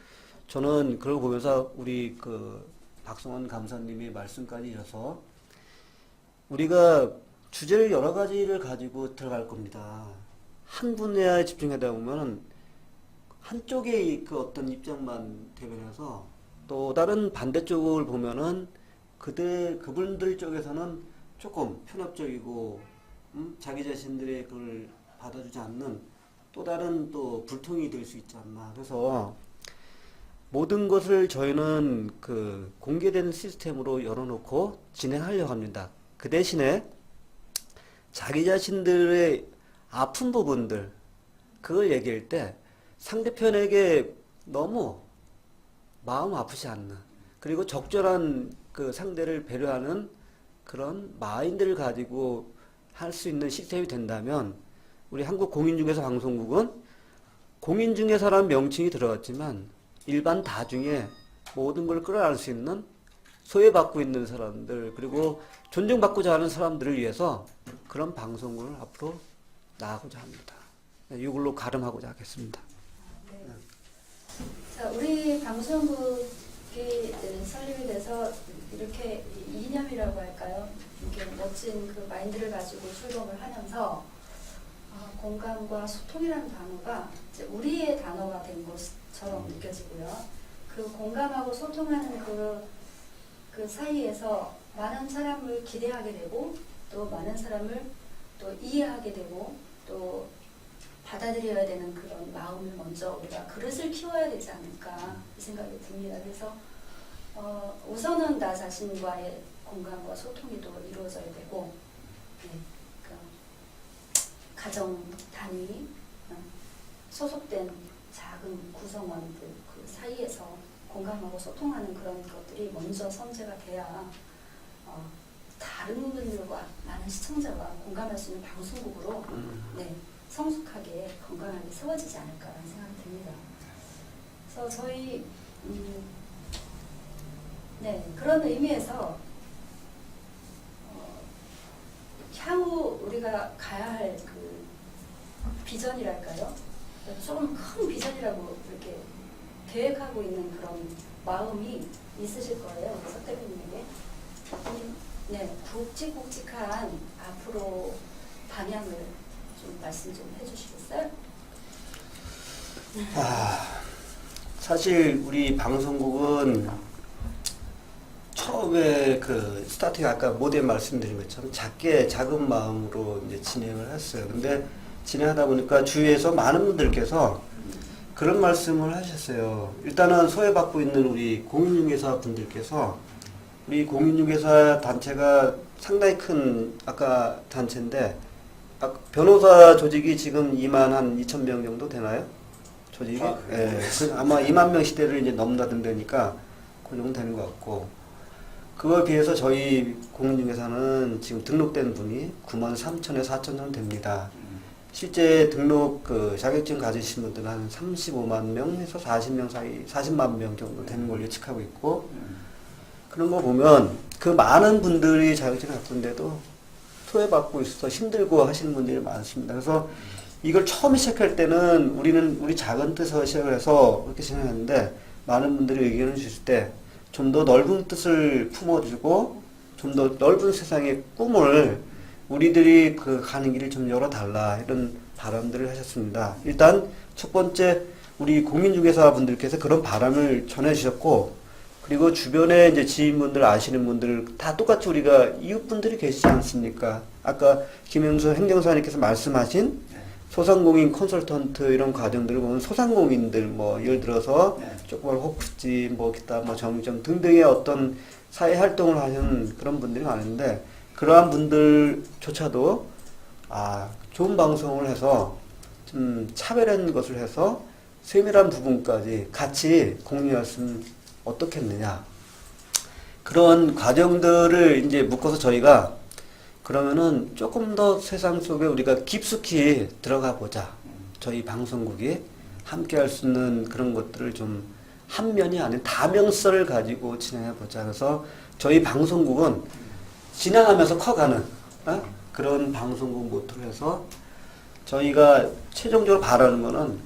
[SPEAKER 5] 저는 그걸 보면서 우리 그 박성원 감사님의 말씀까지 이어서 우리가 주제를 여러 가지를 가지고 들어갈 겁니다. 한 분야에 집중하다 보면 한쪽의 그 어떤 입장만 대변해서 또 다른 반대쪽을 보면은 그분들 쪽에서는 조금 편협적이고 자기 자신들의 그걸 받아주지 않는 또 다른 또 불통이 될 수 있지 않나. 그래서 모든 것을 저희는 그 공개된 시스템으로 열어놓고 진행하려고 합니다. 그 대신에 자기 자신들의 아픈 부분들 그걸 얘기할 때 상대편에게 너무 마음 아프지 않는 그리고 적절한 그 상대를 배려하는 그런 마인드를 가지고 할 수 있는 시스템이 된다면 우리 한국공인중개사 방송국은 공인중개사라는 명칭이 들어갔지만 일반 다중에 모든 걸 끌어낼 수 있는 소외받고 있는 사람들 그리고 존중받고자 하는 사람들을 위해서 그런 방송국을 앞으로 나가고자 합니다. 이걸로 가름하고자 하겠습니다.
[SPEAKER 1] 네. 자, 우리 방송국이 설립이 돼서 이렇게 이념이라고 할까요? 이렇게 멋진 그 마인드를 가지고 출범을 하면서 공감과 소통이라는 단어가 이제 우리의 단어가 된 것처럼 느껴지고요. 그 공감하고 소통하는 그 사이에서 많은 사람을 기대하게 되고 또 많은 사람을 또 이해하게 되고 또 받아들여야 되는 그런 마음을 먼저 우리가 그릇을 키워야 되지 않을까 이 생각이 듭니다. 그래서 우선은 나 자신과의 공감과 소통이 또 이루어져야 되고 네, 가정 단위 소속된 작은 구성원들 그 사이에서 공감하고 소통하는 그런 것들이 먼저 선제가 돼야 다른 분들과 많은 시청자가 공감할 수 있는 방송국으로 네, 성숙하게 건강하게 세워지지 않을까라는 생각이 듭니다. 그래서 저희 네, 그런 의미에서 향후 우리가 가야 할 그 비전이랄까요? 조금 큰 비전이라고 이렇게 계획하고 있는 그런 마음이 있으실 거예요. 우리 석 대표님에게. 네, 굵직굵직한 앞으로 방향을 좀 말씀 좀 해주시겠어요?
[SPEAKER 5] 사실 우리 방송국은 처음에 그 스타팅 아까 모델 말씀드린 것처럼 작은 마음으로 이제 진행을 했어요. 근데 진행하다 보니까 주위에서 많은 분들께서 그런 말씀을 하셨어요. 일단은 소외받고 있는 우리 공인중개사 분들께서 우리 공인중개사 단체가 상당히 큰 아까 단체인데 변호사 조직이 지금 2만 한 2천 명 정도 되나요? 조직이? 예, 아마 2만 명 시대를 이제 넘나든다니까 그 정도 되는 것 같고 그거에 비해서 저희 공인중개사는 지금 등록된 분이 9만 3천에서 4천 정도 됩니다. 실제 등록 그 자격증 가지신 분들은 한 35만 명에서 40명 사이, 40만 명 정도 되는 걸 예측하고 있고 그런 거 보면 그 많은 분들이 자격증을 갖는데도 소외받고 있어서 힘들고 하시는 분들이 많습니다. 그래서 이걸 처음 시작할 때는 우리 작은 뜻에서 시작을 해서 그렇게 생각했는데 많은 분들이 의견을 주실 때 좀 더 넓은 뜻을 품어주고 좀 더 넓은 세상의 꿈을 우리들이 그 가는 길을 좀 열어달라 이런 바람들을 하셨습니다. 일단 첫 번째 우리 공인중개사 분들께서 그런 바람을 전해주셨고 그리고 주변에 이제 지인분들 아시는 분들 다 똑같이 우리가 이웃분들이 계시지 않습니까? 아까 김영수 행정사님께서 말씀하신 소상공인 컨설턴트 이런 과정들을 보면 소상공인들 뭐 예를 들어서 조그만 호프집 뭐 기타 뭐 정육점 등등의 어떤 사회 활동을 하는 그런 분들이 많은데 그러한 분들조차도 좋은 방송을 해서 좀 차별한 것을 해서 세밀한 부분까지 같이 공유했으면 어떻겠느냐 그런 과정들을 이제 묶어서 저희가 그러면은 조금 더 세상 속에 우리가 깊숙이 들어가 보자. 저희 방송국이 함께 할 수 있는 그런 것들을 좀 한 면이 아닌 다면서를 가지고 진행해 보자. 그래서 저희 방송국은 진행하면서 커가는 그런 방송국 모토로 해서 저희가 최종적으로 바라는 거는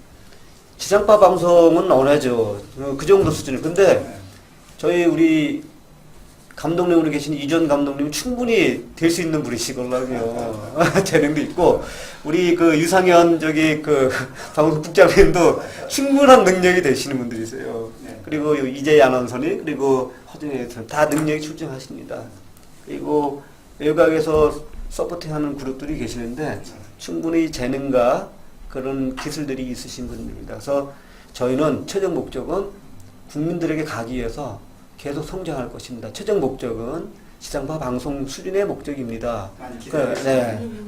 [SPEAKER 5] 지상파 방송은 언해죠. 그 정도 수준이에요. 근데 저희 우리 감독님으로 계신 이전 감독님은 충분히 될 수 있는 분이시걸라고요. 재능도 있고 우리 그 유상현 그 방송국장님도 충분한 능력이 되시는 분들이세요. 그리고 이재희 아나운서님 그리고 허정혜 다 능력이 출중하십니다. 그리고 외곽에서 서포팅하는 그룹들이 계시는데 충분히 재능과 그런 기술들이 있으신 분들입니다. 그래서 저희는 최종 목적은 국민들에게 가기 위해서 계속 성장할 것입니다. 최종 목적은 지상파 방송 수준의 목적입니다.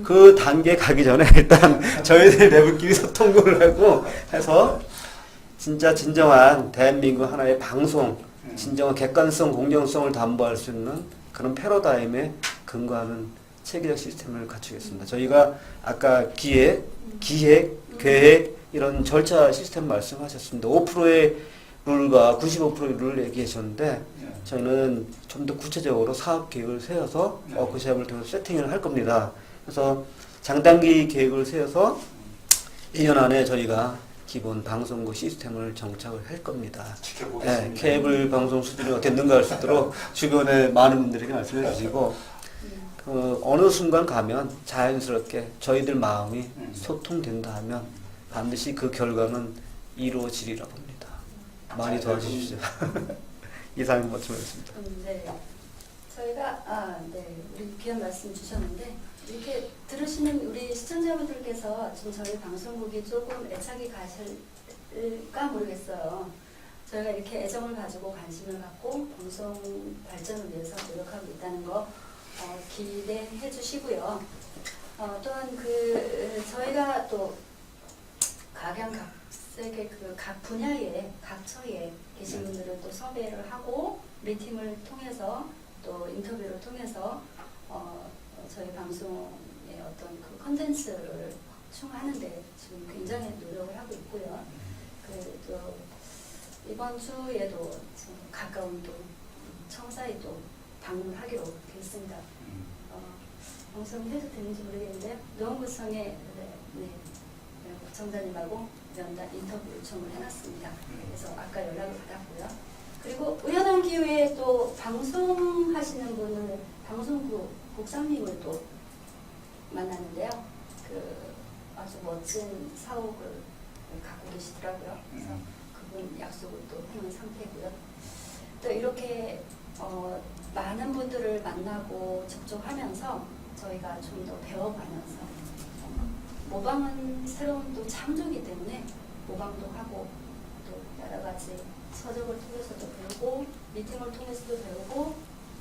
[SPEAKER 5] 그 단계에 가기 전에 일단 저희들 내부끼리 소통을 하고 해서 진짜 진정한 대한민국 하나의 방송, 진정한 객관성, 공정성을 담보할 수 있는 그런 패러다임에 근거하는 체계적 시스템을 갖추겠습니다. 저희가 아까 기획, 계획 이런 절차 시스템 말씀하셨습니다. 5%의 룰과 95%의 룰을 얘기하셨는데 저희는 좀 더 구체적으로 사업 계획을 세워서 그 시합을 통해서 세팅을 할 겁니다. 그래서 장단기 계획을 세워서 1년 안에 저희가 기본 방송국 시스템을 정착을 할 겁니다. 네, 케이블 방송 수준을 어떻게 능가할 수 있도록 주변에 많은 분들에게 말씀해 주시고 어느 순간 가면 자연스럽게 저희들 마음이 소통된다 하면 반드시 그 결과는 이루어지리라 봅니다. 많이 도와주십시오. 이상의 말씀이었습니다.
[SPEAKER 1] 네. 저희가 우리 귀한 말씀 주셨는데 이렇게 들으시는 우리 시청자분들께서 지금 저희 방송국이 조금 애착이 가실까 모르겠어요. 저희가 이렇게 애정을 가지고 관심을 갖고 방송 발전을 위해서 노력하고 있다는 거 기대해 주시고요. 또한 저희가 또 각양각색의 각 분야에 각처에 계신 분들을 또 섭외를 하고 미팅을 통해서 또 인터뷰를 통해서 저희 방송의 어떤 그 컨텐츠를 확충하는데 지금 굉장히 노력을 하고 있고요. 또 이번 주에도 가까운 또 청사에 또 방문하기로 되었습니다. 방송해도 되는지 모르겠는데요. 노원구청의 구청장님하고 면담 인터뷰 요청을 해놨습니다. 그래서 아까 연락을 받았고요. 그리고 우연한 기회에 또 방송하시는 분을 방송국 국장님을 또 만났는데요. 아주 멋진 사옥을 갖고 계시더라고요. 그래서 그분 약속을 또 해놓은 상태고요. 또 이렇게 많은 분들을 만나고 접촉하면서 저희가 좀 더 배워가면서 모방은 새로운 또 창조이기 때문에 모방도 하고 또 여러 가지 서적을 통해서도 배우고 미팅을 통해서도 배우고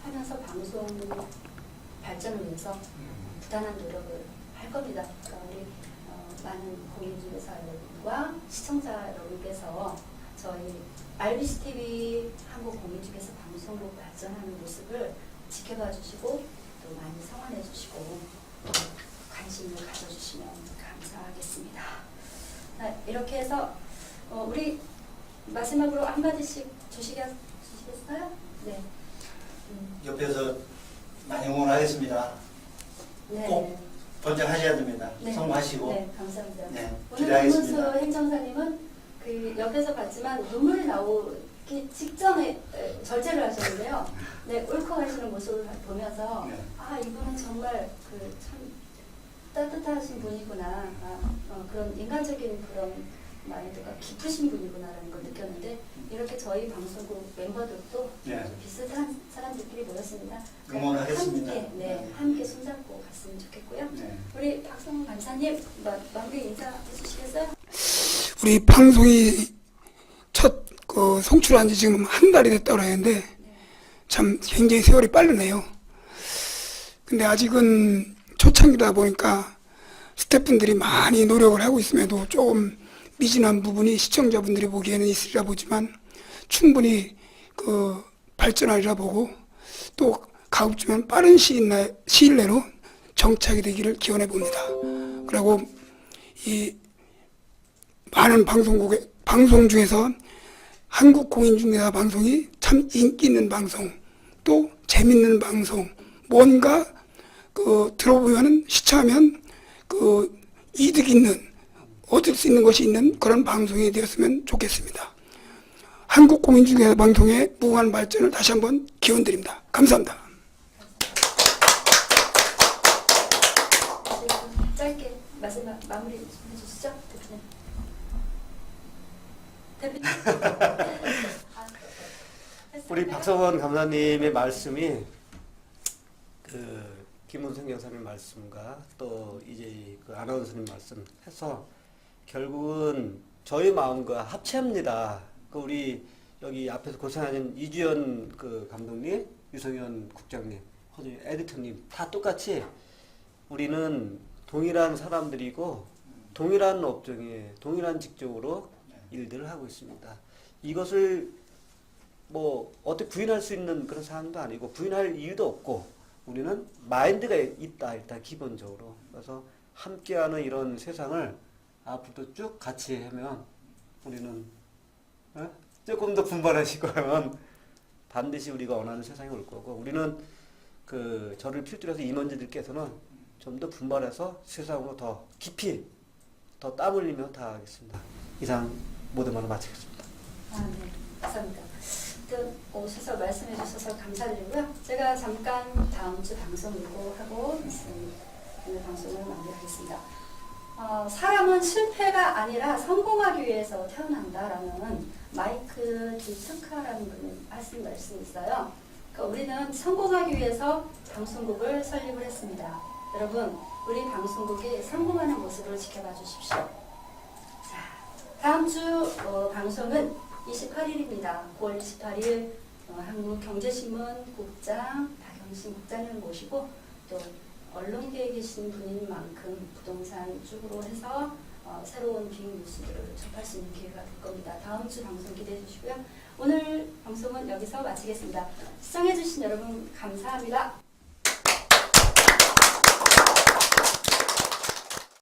[SPEAKER 1] 하면서 방송 발전을 위해서 부단한 노력을 할 겁니다. 그러니까 우리 많은 공인중개사 여러분과 시청자 여러분께서 저희 RBC TV 한국 공인중개사 방송국 발전하는 모습을 지켜봐 주시고 또 많이 성원해 주시고 관심을 가져주시면 감사하겠습니다. 이렇게 해서 우리 마지막으로 한마디씩 주시겠어요? 네.
[SPEAKER 2] 옆에서 많이 응원하겠습니다.
[SPEAKER 1] 네.
[SPEAKER 2] 꼭 번창하셔야 됩니다.
[SPEAKER 1] 네.
[SPEAKER 2] 성공하시고.
[SPEAKER 1] 네, 감사합니다.
[SPEAKER 2] 네,
[SPEAKER 1] 오늘
[SPEAKER 2] 기대하겠습니다.
[SPEAKER 1] 김문수 행정사님은 그 옆에서 봤지만 눈물이 나오기 직전에 절제를 하셨는데요. 네, 울컥하시는 모습을 보면서
[SPEAKER 2] 네.
[SPEAKER 1] 아 이분은 정말 그 참 따뜻하신 분이구나. 그런 인간적인 그런 마인드가 깊으신 분이구나라는 걸 느꼈는데 이렇게 저희 방송국 멤버들도
[SPEAKER 2] 네.
[SPEAKER 1] 아주 비슷한 사람들끼리 모였습니다.
[SPEAKER 2] 응원하겠습니다.
[SPEAKER 1] 함께 손잡고 갔으면 좋겠고요.
[SPEAKER 2] 네.
[SPEAKER 1] 우리 박성훈 간사님 마무리 인사해 주시겠어요?
[SPEAKER 6] 우리 방송이 첫 송출한 지 지금 한 달이 됐다고 하는데 참 굉장히 세월이 빠르네요. 근데 아직은 초창기다 보니까 스태프분들이 많이 노력을 하고 있음에도 조금 미진한 부분이 시청자분들이 보기에는 있으리라 보지만 충분히 그 발전하리라 보고 또 가급적이면 빠른 시일 내로 정착이 되기를 기원해 봅니다. 그리고 이 많은 방송 중에서 한국공인중개사 방송이 참 인기 있는 방송, 또 재밌는 방송, 뭔가 들어보면 시청하면 이득 있는, 얻을 수 있는 것이 있는 그런 방송이 되었으면 좋겠습니다. 한국공인중개사 방송의 무한 발전을 다시 한번 기원드립니다. 감사합니다.
[SPEAKER 1] 짧게 마지막 마무리 좀 해주시죠, 대표님.
[SPEAKER 5] 우리 박성원 감사님의 말씀이 김문성 여사님 말씀과 또 이제 그 아나운서님 말씀 해서 결국은 저희 마음과 합체합니다. 우리 여기 앞에서 고생하신 이주연 감독님, 유성현 국장님, 허준 에디터님 다 똑같이 우리는 동일한 사람들이고 동일한 업종에 동일한 직종으로 일들을 하고 있습니다. 이것을 뭐 어떻게 부인할 수 있는 그런 사안도 아니고 부인할 이유도 없고 우리는 마인드가 있다 일단 기본적으로. 그래서 함께하는 이런 세상을 앞으로도 쭉 같이 하면 우리는 조금 더 분발하시고 하면 반드시 우리가 원하는 세상이 올 거고 우리는 저를 필두로 해서 임원진들께서는 좀 더 분발해서 세상으로 더 깊이 더 땀 흘리며 다하겠습니다. 이상 모든 말을 마치겠습니다.
[SPEAKER 1] 네, 감사합니다. 오셔서 말씀해 주셔서 감사드리고요. 제가 잠깐 다음 주 방송 예고하고 오늘 방송을 마무리하겠습니다. 사람은 실패가 아니라 성공하기 위해서 태어난다라는 마이크 디트카라는 분이 하신 말씀이 있어요. 그러니까 우리는 성공하기 위해서 방송국을 설립을 했습니다. 여러분, 우리 방송국이 성공하는 모습을 지켜봐 주십시오. 자, 다음 주 방송은 28일입니다. 9월 28일 한국경제신문 국장 박영신 국장을 모시고 또 언론계에 계신 분인 만큼 부동산 쪽으로 해서 새로운 빅뉴스들을 접할 수 있는 기회가 될 겁니다. 다음 주 방송 기대해 주시고요. 오늘 방송은 여기서 마치겠습니다. 시청해 주신 여러분 감사합니다.